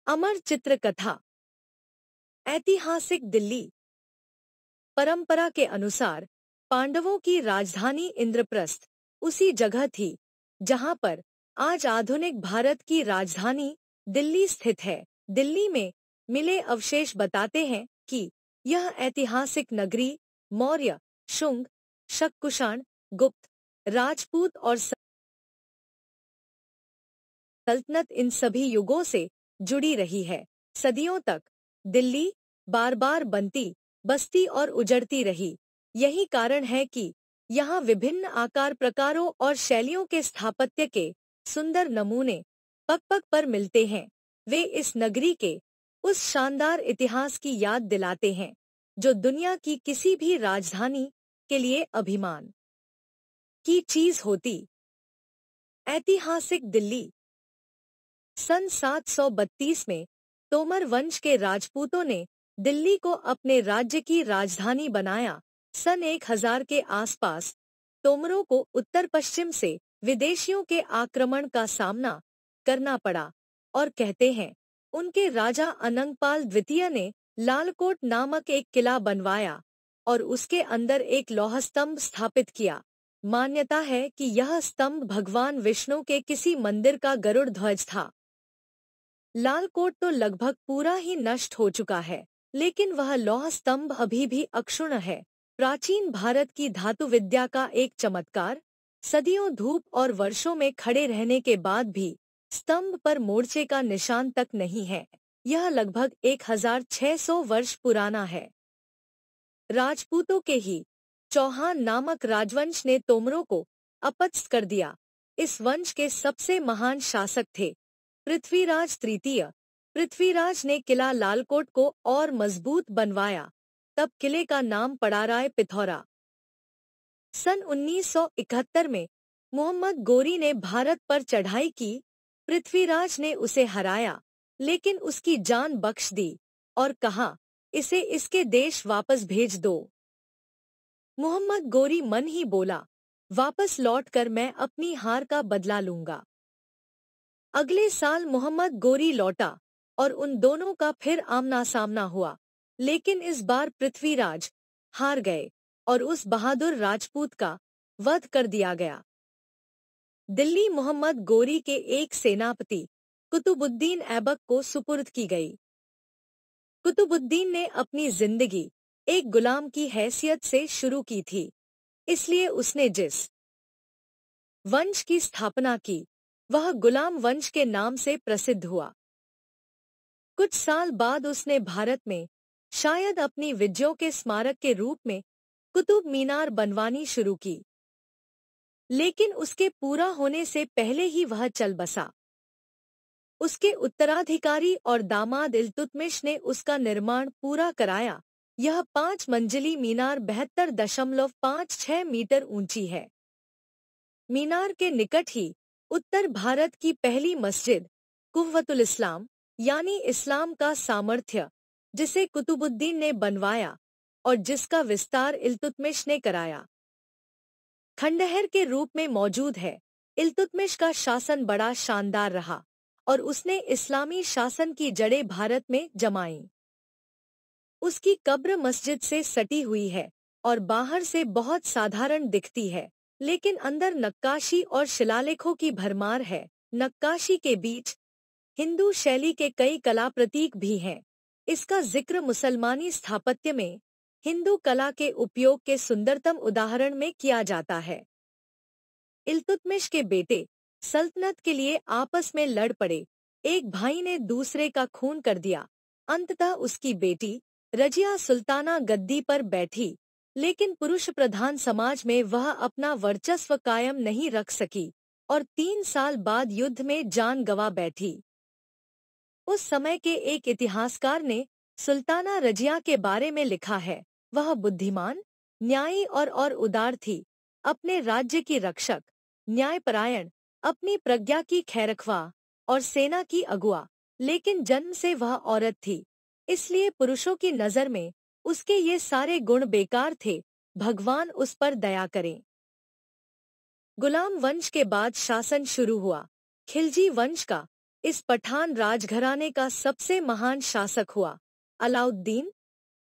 अमर चित्रकथा। ऐतिहासिक दिल्ली। परंपरा के अनुसार पांडवों की राजधानी इंद्रप्रस्थ उसी जगह थी जहां पर आज आधुनिक भारत की राजधानी दिल्ली स्थित है। दिल्ली में मिले अवशेष बताते हैं कि यह ऐतिहासिक नगरी मौर्य, शुंग, शक कुषाण, गुप्त, राजपूत और सल्तनत इन सभी युगों से जुड़ी रही है। सदियों तक दिल्ली बार बार बनती, बसती और उजड़ती रही। यही कारण है कि यहाँ विभिन्न आकार प्रकारों और शैलियों के स्थापत्य के सुंदर नमूने पग पग पर मिलते हैं। वे इस नगरी के उस शानदार इतिहास की याद दिलाते हैं जो दुनिया की किसी भी राजधानी के लिए अभिमान की चीज होती। ऐतिहासिक दिल्ली। सन 732 में तोमर वंश के राजपूतों ने दिल्ली को अपने राज्य की राजधानी बनाया। सन 1000 के आसपास तोमरों को उत्तर पश्चिम से विदेशियों के आक्रमण का सामना करना पड़ा और कहते हैं उनके राजा अनंगपाल द्वितीय ने लालकोट नामक एक किला बनवाया और उसके अंदर एक लौह स्तंभ स्थापित किया। मान्यता है कि यह स्तंभ भगवान विष्णु के किसी मंदिर का गरुड़ ध्वज था। लालकोट तो लगभग पूरा ही नष्ट हो चुका है, लेकिन वह लौह स्तंभ अभी भी अक्षुण्ण है। प्राचीन भारत की धातु विद्या का एक चमत्कार। सदियों धूप और वर्षों में खड़े रहने के बाद भी स्तंभ पर मोर्चे का निशान तक नहीं है। यह लगभग 1600 वर्ष पुराना है। राजपूतों के ही चौहान नामक राजवंश ने तोमरों को अपदस्थ कर दिया। इस वंश के सबसे महान शासक थे पृथ्वीराज तृतीय। पृथ्वीराज ने किला लालकोट को और मजबूत बनवाया। तब किले का नाम पड़ा राय पिथौरा। सन 1971 में मोहम्मद गोरी ने भारत पर चढ़ाई की। पृथ्वीराज ने उसे हराया, लेकिन उसकी जान बख्श दी और कहा, इसे इसके देश वापस भेज दो। मोहम्मद गोरी मन ही बोला, वापस लौटकर मैं अपनी हार का बदला लूंगा। अगले साल मोहम्मद गोरी लौटा और उन दोनों का फिर आमना सामना हुआ, लेकिन इस बार पृथ्वीराज हार गए और उस बहादुर राजपूत का वध कर दिया गया। दिल्ली मोहम्मद गोरी के एक सेनापति कुतुबुद्दीन ऐबक को सुपुर्द की गई। कुतुबुद्दीन ने अपनी जिंदगी एक गुलाम की हैसियत से शुरू की थी, इसलिए उसने जिस वंश की स्थापना की वह गुलाम वंश के नाम से प्रसिद्ध हुआ। कुछ साल बाद उसने भारत में शायद अपनी विजयों के स्मारक के रूप में कुतुब मीनार बनवानी शुरू की, लेकिन उसके पूरा होने से पहले ही वह चल बसा। उसके उत्तराधिकारी और दामाद इल्तुतमिश ने उसका निर्माण पूरा कराया। यह 5 मंजिली मीनार 72.56 मीटर ऊंची है। मीनार के निकट ही उत्तर भारत की पहली मस्जिद कुव्वतुल इस्लाम यानी इस्लाम का सामर्थ्य, जिसे कुतुबुद्दीन ने बनवाया और जिसका विस्तार इल्तुतमिश ने कराया, खंडहर के रूप में मौजूद है। इल्तुतमिश का शासन बड़ा शानदार रहा और उसने इस्लामी शासन की जड़ें भारत में जमाईं। उसकी कब्र मस्जिद से सटी हुई है और बाहर से बहुत साधारण दिखती है, लेकिन अंदर नक्काशी और शिलालेखों की भरमार है। नक्काशी के बीच हिंदू शैली के कई कला प्रतीक भी हैं। इसका जिक्र मुसलमानी स्थापत्य में हिंदू कला के उपयोग के सुंदरतम उदाहरण में किया जाता है। इल्तुतमिश के बेटे सल्तनत के लिए आपस में लड़ पड़े। एक भाई ने दूसरे का खून कर दिया। अंततः उसकी बेटी रजिया सुल्ताना गद्दी पर बैठी, लेकिन पुरुष प्रधान समाज में वह अपना वर्चस्व कायम नहीं रख सकी और 3 साल बाद युद्ध में जान गंवा बैठी। उस समय के एक इतिहासकार ने सुल्ताना रजिया के बारे में लिखा है, वह बुद्धिमान, न्यायी और उदार थी, अपने राज्य की रक्षक, न्यायपरायण, अपनी प्रज्ञा की खैरख्वाह और सेना की अगुआ, लेकिन जन्म से वह औरत थी, इसलिए पुरुषों की नजर में उसके ये सारे गुण बेकार थे। भगवान उस पर दया करें। गुलाम वंश के बाद शासन शुरू हुआ। खिलजी वंश का इस पठान राजघराने का सबसे महान शासक हुआ अलाउद्दीन,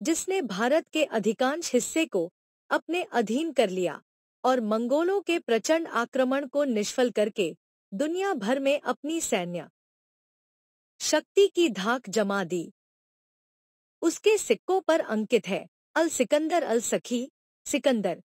जिसने भारत के अधिकांश हिस्से को अपने अधीन कर लिया और मंगोलों के प्रचंड आक्रमण को निष्फल करके दुनिया भर में अपनी सैन्य शक्ति की धाक जमा दी। उसके सिक्कों पर अंकित है अल सिकंदर अल सखी, सिकंदर।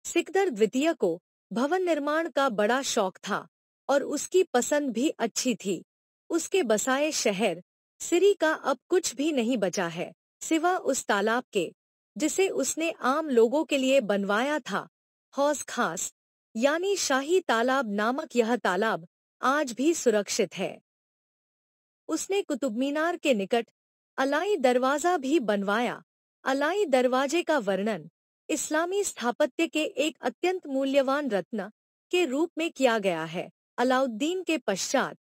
सिकंदर द्वितीय को भवन निर्माण का बड़ा शौक था और उसकी पसंद भी अच्छी थी। उसके बसाए शहर सिरी का अब कुछ भी नहीं बचा है, सिवा उस तालाब के जिसे उसने आम लोगों के लिए बनवाया था। हौज खास यानी शाही तालाब नामक यह तालाब आज भी सुरक्षित है। उसने कुतुब मीनार के निकट अलाई दरवाजा भी बनवाया। अलाई दरवाजे का वर्णन इस्लामी स्थापत्य के एक अत्यंत मूल्यवान रत्न के रूप में किया गया है। अलाउद्दीन के पश्चात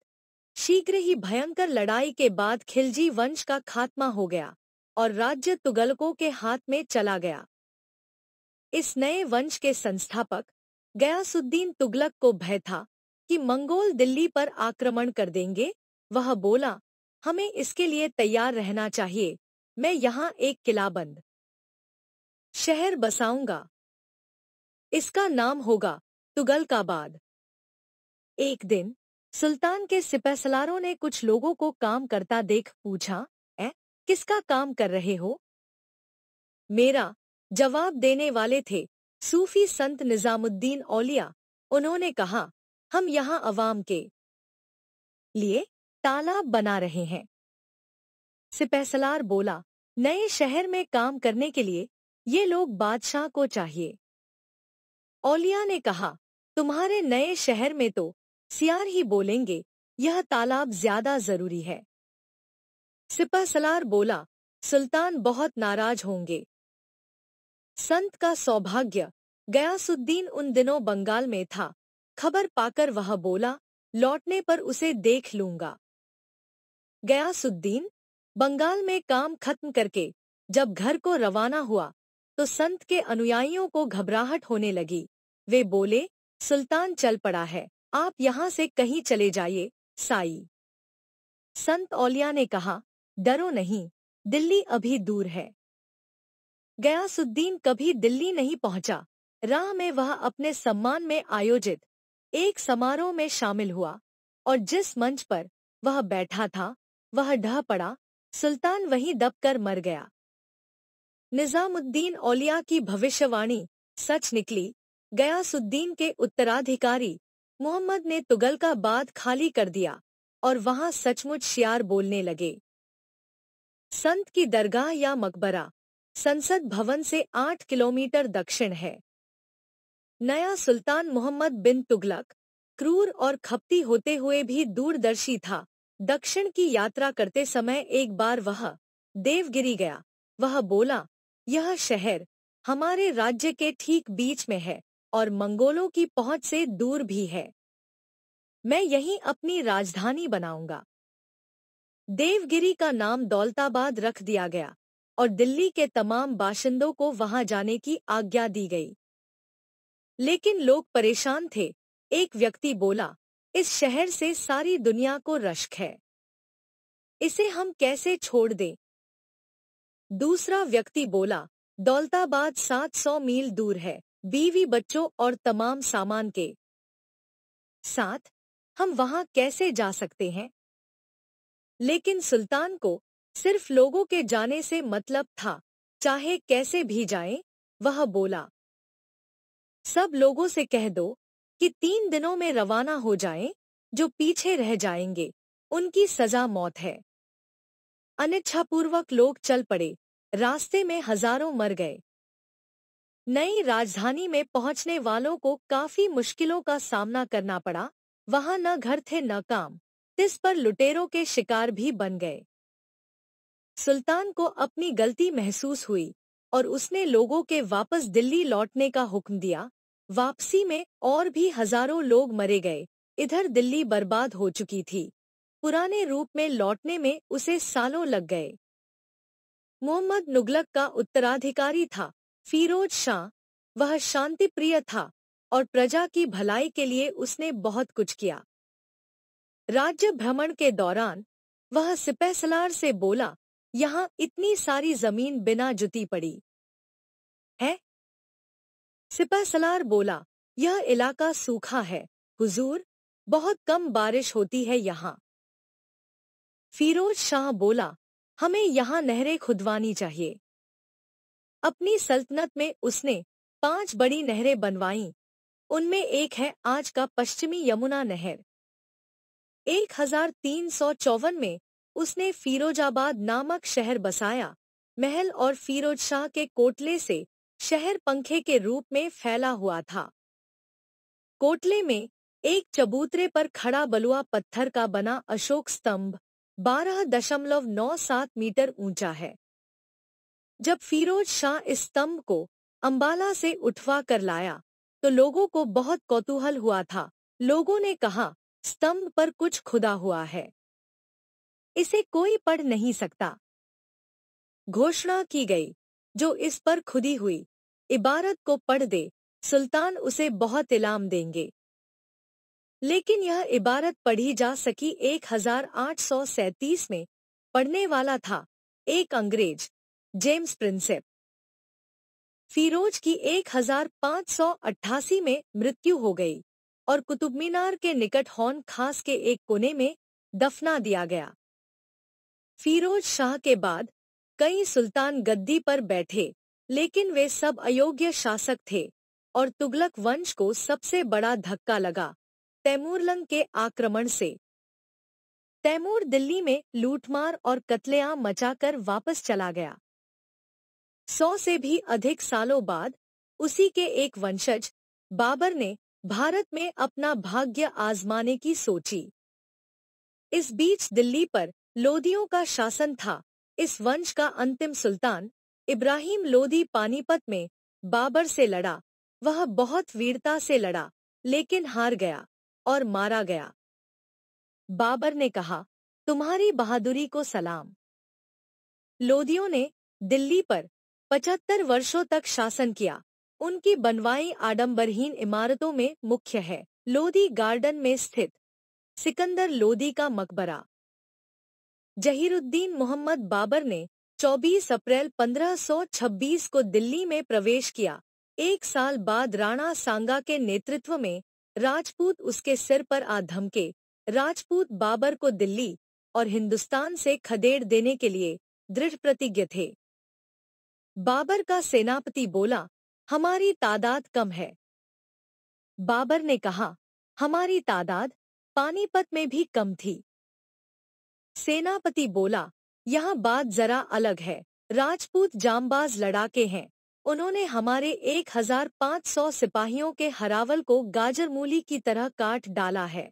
शीघ्र ही भयंकर लड़ाई के बाद खिलजी वंश का खात्मा हो गया और राज्य तुगलकों के हाथ में चला गया। इस नए वंश के संस्थापक गयासुद्दीन तुगलक को भय था कि मंगोल दिल्ली पर आक्रमण कर देंगे। वह बोला, हमें इसके लिए तैयार रहना चाहिए। मैं यहाँ एक किलाबंद शहर बसाऊंगा। इसका नाम होगा तुगलकाबाद। एक दिन सुल्तान के सिपहसालारों ने कुछ लोगों को काम करता देख पूछा, किसका काम कर रहे हो? मेरा, जवाब देने वाले थे सूफी संत निजामुद्दीन औलिया। उन्होंने कहा, हम यहाँ अवाम के लिए तालाब बना रहे हैं। सिपहसालार बोला, नए शहर में काम करने के लिए ये लोग बादशाह को चाहिए। औलिया ने कहा, तुम्हारे नए शहर में तो सियार ही बोलेंगे, यह तालाब ज्यादा जरूरी है। सिपहसालार बोला, सुल्तान बहुत नाराज होंगे। संत का सौभाग्य गयासुद्दीन उन दिनों बंगाल में था। खबर पाकर वह बोला, लौटने पर उसे देख लूंगा। गयासुद्दीन बंगाल में काम खत्म करके जब घर को रवाना हुआ तो संत के अनुयायियों को घबराहट होने लगी। वे बोले, सुल्तान चल पड़ा है, आप यहाँ से कहीं चले जाइए, साई। संत औलिया ने कहा, डरो नहीं, दिल्ली अभी दूर है। गयासुद्दीन कभी दिल्ली नहीं पहुंचा। राह में वह अपने सम्मान में आयोजित एक समारोह में शामिल हुआ और जिस मंच पर वह बैठा था वह ढह पड़ा। सुल्तान वहीं दबकर मर गया। निजामुद्दीन औलिया की भविष्यवाणी सच निकली। गयासुद्दीन के उत्तराधिकारी मोहम्मद ने तुगलकाबाद खाली कर दिया और वहां सचमुच शियार बोलने लगे। संत की दरगाह या मकबरा संसद भवन से 8 किलोमीटर दक्षिण है। नया सुल्तान मोहम्मद बिन तुगलक क्रूर और खपती होते हुए भी दूरदर्शी था। दक्षिण की यात्रा करते समय एक बार वह देवगिरी गया। वह बोला, यह शहर हमारे राज्य के ठीक बीच में है और मंगोलों की पहुंच से दूर भी है। मैं यहीं अपनी राजधानी बनाऊंगा। देवगिरी का नाम दौलताबाद रख दिया गया और दिल्ली के तमाम बाशिंदों को वहां जाने की आज्ञा दी गई। लेकिन लोग परेशान थे। एक व्यक्ति बोला, इस शहर से सारी दुनिया को रश्क है, इसे हम कैसे छोड़ दें? दूसरा व्यक्ति बोला, दौलताबाद 700 मील दूर है, बीवी बच्चों और तमाम सामान के साथ हम वहां कैसे जा सकते हैं? लेकिन सुल्तान को सिर्फ लोगों के जाने से मतलब था, चाहे कैसे भी जाएं। वह बोला, सब लोगों से कह दो कि 3 दिनों में रवाना हो जाएं, जो पीछे रह जाएंगे उनकी सजा मौत है। अनिच्छापूर्वक लोग चल पड़े। रास्ते में हजारों मर गए। नई राजधानी में पहुंचने वालों को काफी मुश्किलों का सामना करना पड़ा। वहां न घर थे न काम, इस पर लुटेरों के शिकार भी बन गए। सुल्तान को अपनी गलती महसूस हुई और उसने लोगों के वापस दिल्ली लौटने का हुक्म दिया। वापसी में और भी हजारों लोग मरे गए। इधर दिल्ली बर्बाद हो चुकी थी। पुराने रूप में लौटने में उसे सालों लग गए। मोहम्मद तुगलक का उत्तराधिकारी था फिरोज शाह। वह शांतिप्रिय था और प्रजा की भलाई के लिए उसने बहुत कुछ किया। राज्य भ्रमण के दौरान वह सिपहसलार से बोला, यहाँ इतनी सारी जमीन बिना जुती पड़ी है। सिपहसलार बोला, यह इलाका सूखा है हुजूर, बहुत कम बारिश होती है यहाँ। फिरोज शाह बोला, हमें यहाँ नहरें खुदवानी चाहिए। अपनी सल्तनत में उसने 5 बड़ी नहरें बनवाईं। उनमें एक है आज का पश्चिमी यमुना नहर। 1354 में उसने फिरोजाबाद नामक शहर बसाया। महल और फिरोज शाह के कोटले से शहर पंखे के रूप में फैला हुआ था। कोटले में एक चबूतरे पर खड़ा बलुआ पत्थर का बना अशोक स्तंभ 12.97 मीटर ऊंचा है। जब फिरोज शाह इस स्तंभ को अंबाला से उठवा कर लाया तो लोगों को बहुत कौतूहल हुआ था। लोगों ने कहा, स्तंभ पर कुछ खुदा हुआ है, इसे कोई पढ़ नहीं सकता। घोषणा की गई, जो इस पर खुदी हुई इबारत को पढ़ दे, सुल्तान उसे बहुत इनाम देंगे। लेकिन यह इबारत पढ़ी जा सकी 1837 में। पढ़ने वाला था एक अंग्रेज, जेम्स प्रिंसेप। फिरोज की 1588 में मृत्यु हो गई और कुतुब मीनार के निकट हौन खास के एक कोने में दफना दिया गया। फिरोज शाह के बाद कई सुल्तान गद्दी पर बैठे, लेकिन वे सब अयोग्य शासक थे और तुगलक वंश को सबसे बड़ा धक्का लगा तैमूरलंग के आक्रमण से। तैमूर दिल्ली में लूटमार और कत्लेआम मचाकर वापस चला गया। 100 से भी अधिक सालों बाद उसी के एक वंशज बाबर ने भारत में अपना भाग्य आजमाने की सोची। इस बीच दिल्ली पर लोदियों का शासन था। इस वंश का अंतिम सुल्तान इब्राहिम लोदी पानीपत में बाबर से लड़ा। वह बहुत वीरता से लड़ा, लेकिन हार गया और मारा गया। बाबर ने कहा, तुम्हारी बहादुरी को सलाम। लोदियों ने दिल्ली पर 75 वर्षों तक शासन किया। उनकी बनवाई आडंबरहीन इमारतों में मुख्य है लोदी गार्डन में स्थित सिकंदर लोदी का मकबरा। जहीरुद्दीन मोहम्मद बाबर ने 24 अप्रैल 1526 को दिल्ली में प्रवेश किया। एक साल बाद राणा सांगा के नेतृत्व में राजपूत उसके सिर पर आ धमके। राजपूत बाबर को दिल्ली और हिंदुस्तान से खदेड़ देने के लिए दृढ़ प्रतिज्ञ थे। बाबर का सेनापति बोला, हमारी तादाद कम है। बाबर ने कहा, हमारी तादाद पानीपत में भी कम थी। सेनापति बोला, यहाँ बात जरा अलग है। राजपूत जांबाज लड़ाके हैं। उन्होंने हमारे 1500 सिपाहियों के हरावल को गाजर मूली की तरह काट डाला है।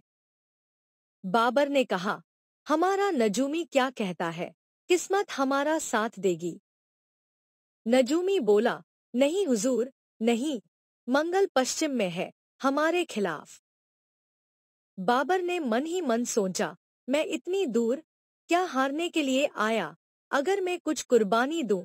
बाबर ने कहा, हमारा नजूमी क्या कहता है, किस्मत हमारा साथ देगी। नजूमी बोला, नहीं हुजूर, नहीं, मंगल पश्चिम में है, हमारे खिलाफ। बाबर ने मन ही मन सोचा, मैं इतनी दूर क्या हारने के लिए आया? अगर मैं कुछ कुर्बानी दूं,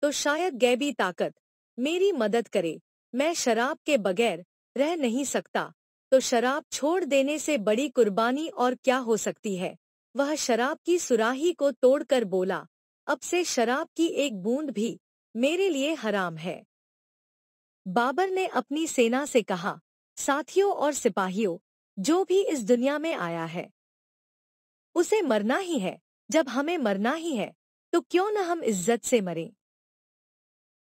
तो शायद गैबी ताकत मेरी मदद करे। मैं शराब के बगैर रह नहीं सकता, तो शराब छोड़ देने से बड़ी कुर्बानी और क्या हो सकती है? वह शराब की सुराही को तोड़कर बोला, अब से शराब की एक बूंद भी मेरे लिए हराम है। बाबर ने अपनी सेना से कहा, साथियों और सिपाहियों, जो भी इस दुनिया में आया है उसे मरना ही है। जब हमें मरना ही है, तो क्यों न हम इज्जत से मरें।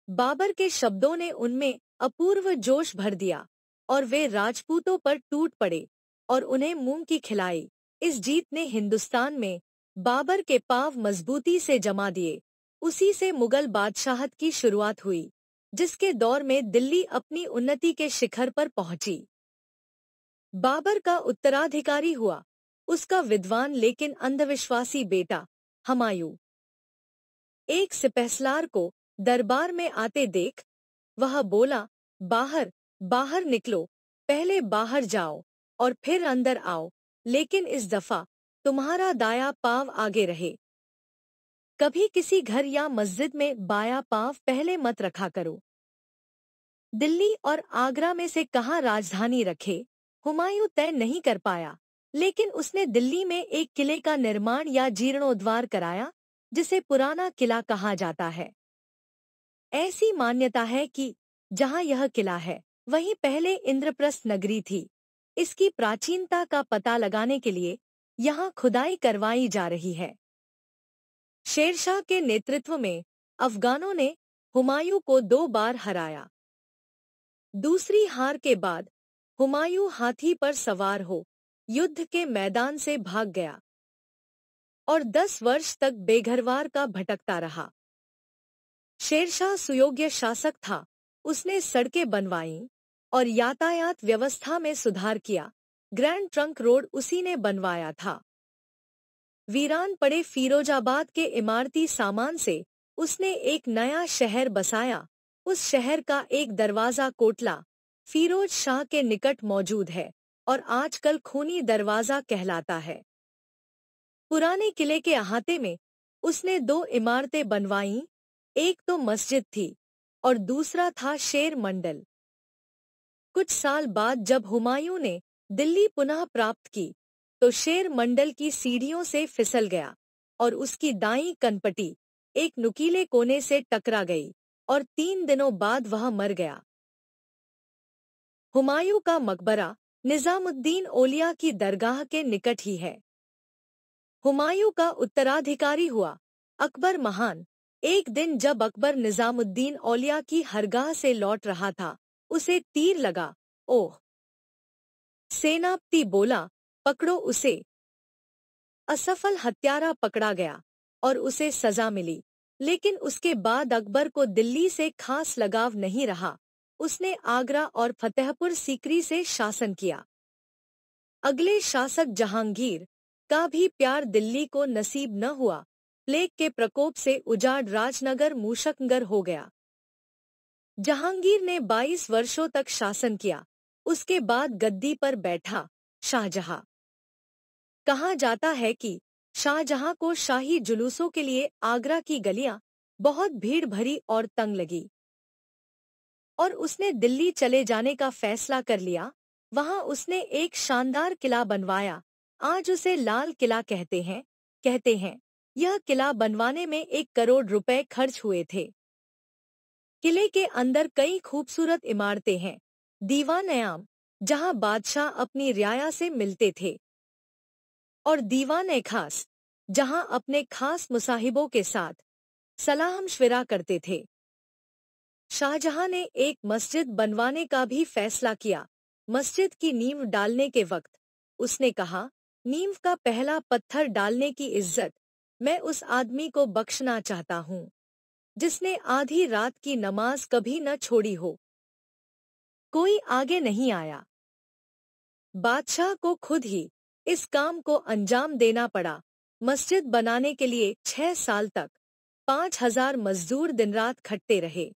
बाबर के शब्दों ने उनमें अपूर्व जोश भर दिया और वे राजपूतों पर टूट पड़े और उन्हें मूंग की खिलाई। इस जीत ने हिंदुस्तान में बाबर के पांव मजबूती से जमा दिए। उसी से मुगल बादशाहत की शुरुआत हुई, जिसके दौर में दिल्ली अपनी उन्नति के शिखर पर पहुंची। बाबर का उत्तराधिकारी हुआ उसका विद्वान लेकिन अंधविश्वासी बेटा हुमायूं। एक सिपहसलार को दरबार में आते देख वह बोला, बाहर बाहर निकलो, पहले बाहर जाओ और फिर अंदर आओ, लेकिन इस दफा तुम्हारा दाया पांव आगे रहे। कभी किसी घर या मस्जिद में बाया पांव पहले मत रखा करो। दिल्ली और आगरा में से कहाँ राजधानी रखे, हुमायूं तय नहीं कर पाया। लेकिन उसने दिल्ली में एक किले का निर्माण या जीर्णोद्धार कराया, जिसे पुराना किला कहा जाता है। ऐसी मान्यता है कि जहां यह किला है, वहीं पहले इंद्रप्रस्थ नगरी थी। इसकी प्राचीनता का पता लगाने के लिए यहां खुदाई करवाई जा रही है। शेरशाह के नेतृत्व में अफगानों ने हुमायूं को 2 बार हराया। दूसरी हार के बाद हुमायूं हाथी पर सवार हो युद्ध के मैदान से भाग गया और 10 वर्ष तक बेघरवार का भटकता रहा। शेरशाह सुयोग्य शासक था। उसने सड़कें बनवाईं और यातायात व्यवस्था में सुधार किया। ग्रैंड ट्रंक रोड उसी ने बनवाया था। वीरान पड़े फिरोजाबाद के इमारती सामान से उसने एक नया शहर बसाया। उस शहर का एक दरवाजा कोटला फिरोज शाह के निकट मौजूद है और आजकल खूनी दरवाजा कहलाता है। पुराने किले के अहाते में उसने 2 इमारतें बनवाईं। एक तो मस्जिद थी और दूसरा था शेर मंडल। कुछ साल बाद जब हुमायूं ने दिल्ली पुनः प्राप्त की, तो शेर मंडल की सीढ़ियों से फिसल गया और उसकी दाईं कनपटी एक नुकीले कोने से टकरा गई और 3 दिनों बाद वह मर गया। हुमायूं का मकबरा निजामुद्दीन औलिया की दरगाह के निकट ही है। हुमायूं का उत्तराधिकारी हुआ अकबर महान। एक दिन जब अकबर निजामुद्दीन औलिया की हरगाह से लौट रहा था, उसे तीर लगा। ओह! सेनापति बोला, पकड़ो उसे। असफल हत्यारा पकड़ा गया और उसे सजा मिली। लेकिन उसके बाद अकबर को दिल्ली से खास लगाव नहीं रहा। उसने आगरा और फतेहपुर सीकरी से शासन किया। अगले शासक जहांगीर का भी प्यार दिल्ली को नसीब न हुआ। प्लेग के प्रकोप से उजाड़ राजनगर मूषकनगर हो गया। जहांगीर ने 22 वर्षों तक शासन किया। उसके बाद गद्दी पर बैठा शाहजहां। कहा जाता है कि शाहजहां को शाही जुलूसों के लिए आगरा की गलियां बहुत भीड़ भरी और तंग लगी और उसने दिल्ली चले जाने का फैसला कर लिया। वहां उसने एक शानदार किला बनवाया। आज उसे लाल किला कहते हैं। यह किला बनवाने में 1 करोड़ रुपए खर्च हुए थे। किले के अंदर कई खूबसूरत इमारतें हैं। दीवान-ए-आम, जहां बादशाह अपनी रियाया से मिलते थे, और दीवान-ए-खास, जहां अपने खास मुसाहिबों के साथ सलाह-मशविरा करते थे। शाहजहां ने एक मस्जिद बनवाने का भी फैसला किया। मस्जिद की नींव डालने के वक्त उसने कहा, नींव का पहला पत्थर डालने की इज्जत मैं उस आदमी को बख्शना चाहता हूँ जिसने आधी रात की नमाज कभी न छोड़ी हो। कोई आगे नहीं आया। बादशाह को खुद ही इस काम को अंजाम देना पड़ा। मस्जिद बनाने के लिए 6 साल तक 5,000 मजदूर दिन रात खटते रहे।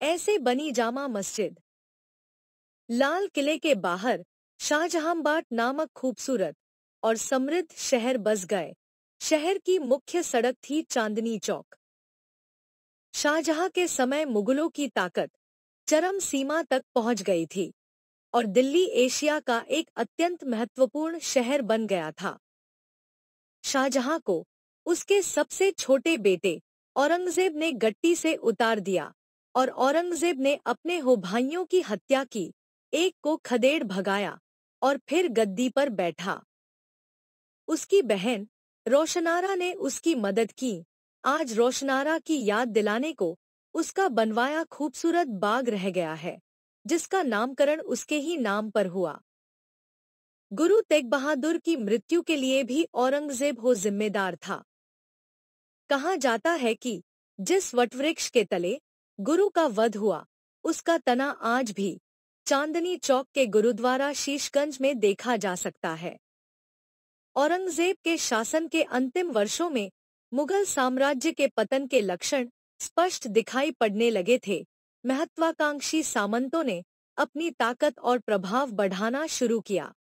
ऐसे बनी जामा मस्जिद। लाल किले के बाहर शाहजहांबाट नामक खूबसूरत और समृद्ध शहर बस गए। शहर की मुख्य सड़क थी चांदनी चौक। शाहजहां के समय मुगलों की ताकत चरम सीमा तक पहुंच गई थी और दिल्ली एशिया का एक अत्यंत महत्वपूर्ण शहर बन गया था। शाहजहां को उसके सबसे छोटे बेटे औरंगजेब ने गट्टी से उतार दिया और औरंगजेब ने अपने हो भाइयों की हत्या की। एक को खदेड़ भगाया और फिर गद्दी पर बैठा। उसकी बहन रोशनारा ने उसकी मदद की। आज रोशनारा की याद दिलाने को उसका बनवाया खूबसूरत बाग रह गया है, जिसका नामकरण उसके ही नाम पर हुआ। गुरु तेग बहादुर की मृत्यु के लिए भी औरंगजेब हो जिम्मेदार था। कहा जाता है कि जिस वटवृक्ष के तले गुरु का वध हुआ, उसका तना आज भी चांदनी चौक के गुरुद्वारा शीशगंज में देखा जा सकता है। औरंगजेब के शासन के अंतिम वर्षों में मुगल साम्राज्य के पतन के लक्षण स्पष्ट दिखाई पड़ने लगे थे। महत्वाकांक्षी सामंतों ने अपनी ताकत और प्रभाव बढ़ाना शुरू किया।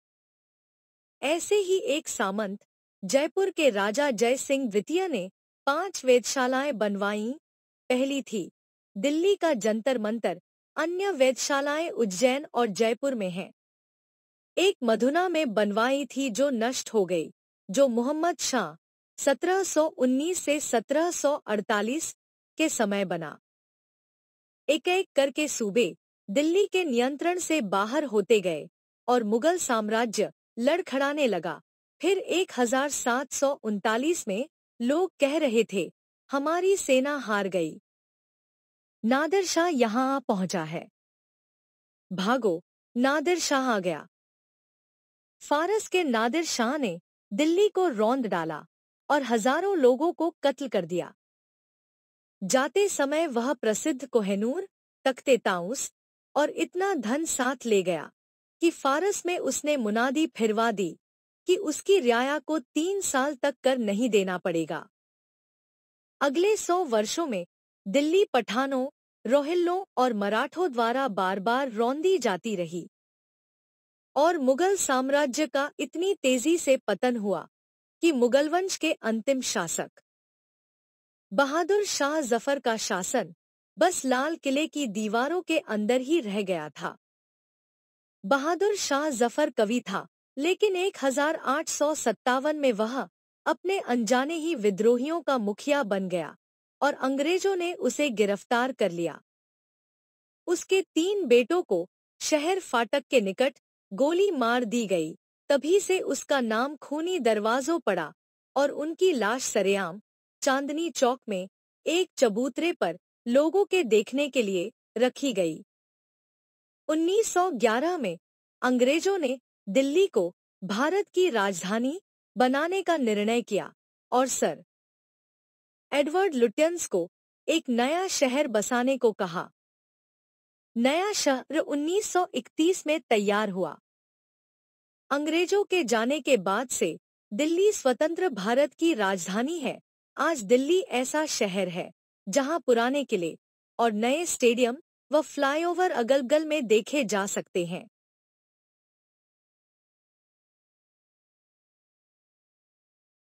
ऐसे ही एक सामंत जयपुर के राजा जय सिंह द्वितीय ने 5 वेधशालाएं बनवाईं। पहली थी दिल्ली का जंतर मंतर। अन्य वेधशालाएं उज्जैन और जयपुर में हैं। एक मधुना में बनवाई थी जो नष्ट हो गई, जो मोहम्मद शाह 1719 से 1748 के समय बना। एक एक करके सूबे दिल्ली के नियंत्रण से बाहर होते गए और मुगल साम्राज्य लड़खड़ाने लगा। फिर 1739 में लोग कह रहे थे, हमारी सेना हार गई, नादिर शाह यहाँ आ पहुंचा है, भागो, नादिर शाह आ गया। फारस के नादिर शाह ने दिल्ली को रौंद डाला और हजारों लोगों को कत्ल कर दिया। जाते समय वह प्रसिद्ध कोहिनूर, तख्ते ताउस और इतना धन साथ ले गया कि फारस में उसने मुनादी फिरवा दी कि उसकी रियाया को 3 साल तक कर नहीं देना पड़ेगा। अगले 100 वर्षों में दिल्ली पठानों, रोहिल्लों और मराठों द्वारा बार बार रौंदी जाती रही और मुगल साम्राज्य का इतनी तेजी से पतन हुआ कि मुगल वंश के अंतिम शासक बहादुर शाह जफर का शासन बस लाल किले की दीवारों के अंदर ही रह गया था। बहादुर शाह जफर कवि था, लेकिन 1857 में वह अपने अनजाने ही विद्रोहियों का मुखिया बन गया और अंग्रेजों ने उसे गिरफ्तार कर लिया। उसके 3 बेटों को शहर फाटक के निकट गोली मार दी गई। तभी से उसका नाम खूनी दरवाजों पड़ा और उनकी लाश सरेआम चांदनी चौक में एक चबूतरे पर लोगों के देखने के लिए रखी गई। 1911 में अंग्रेजों ने दिल्ली को भारत की राजधानी बनाने का निर्णय किया और सर एडवर्ड लुटियंस को एक नया शहर बसाने को कहा। नया शहर 1931 में तैयार हुआ। अंग्रेजों के जाने के बाद से दिल्ली स्वतंत्र भारत की राजधानी है। आज दिल्ली ऐसा शहर है जहां पुराने किले और नए स्टेडियम व फ्लाईओवर अगल-बगल में देखे जा सकते हैं।